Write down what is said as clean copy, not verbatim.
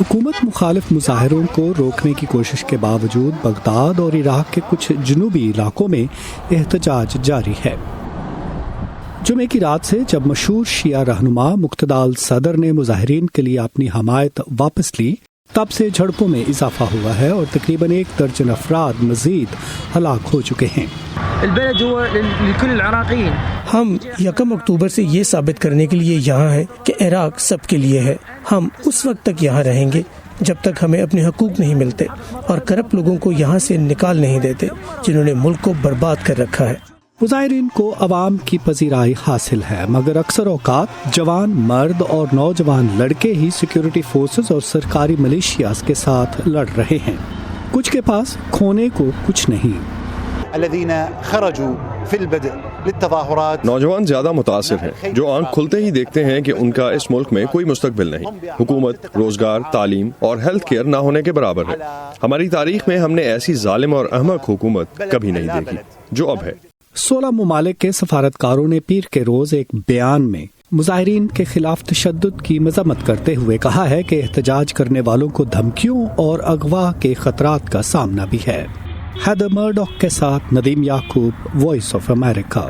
حکومت مخالف مظاہروں کو روکنے کی کوشش کے باوجود بغداد اور عراق کے کچھ جنوبی علاقوں میں احتجاج جاری ہے۔ جمعے کی رات سے جب مشہور شیعہ رہنما مقتدال صدر نے مظاہرین کے لیے اپنی حمایت واپس لی، تب سے جھڑپوں میں اضافہ ہوا ہے اور تقریباً 1 درجن افراد مزید ہلاک ہو چکے ہیں۔ ہم 1 اکتوبر سے یہ ثابت کرنے کے لیے یہاں ہیں کہ عراق سب کے لیے ہے۔ ہم اس وقت تک یہاں رہیں گے جب تک ہمیں اپنے حقوق نہیں ملتے اور کرپٹ لوگوں کو یہاں سے نکال نہیں دیتے جنہوں نے ملک کو برباد کر رکھا ہے۔ مظاہرین کو عوام کی پذیرائی حاصل ہے، مگر اکثر اوقات جوان مرد اور نوجوان لڑکے ہی سیکیورٹی فورسز اور سرکاری ملیشیاز کے ساتھ لڑ رہے ہیں۔ کچھ کے پاس کھونے کو کچھ نہیں۔ الذين خرجوا في البدء للتظاهرات نوجوان زیادہ متاثر ہیں، جو آنکھ کھلتے ہی دیکھتے ہیں کہ ان کا اس ملک میں کوئی مستقبل نہیں، حکومت، روزگار، تعلیم اور ہیلتھ کیئر نہ ہونے کے برابر ہے۔ ہماری تاریخ میں ہم نے ایسی ظالم اور احمق حکومت کبھی نہیں دیکھی جو اب ہے۔ 16 ممالک کے سفارتکاروں نے پیر کے روز ایک بیان میں مظاہرین کے خلاف تشدد کی مذمت کرتے ہوئے کہا ہے کہ احتجاج کرنے والوں کو دھمکیوں اور اغوا کے خطرات کا سامنا بھی ہے۔ ہیدر مرڈوک کے ساتھ ندیم یعقوب، وائس آف امریکہ۔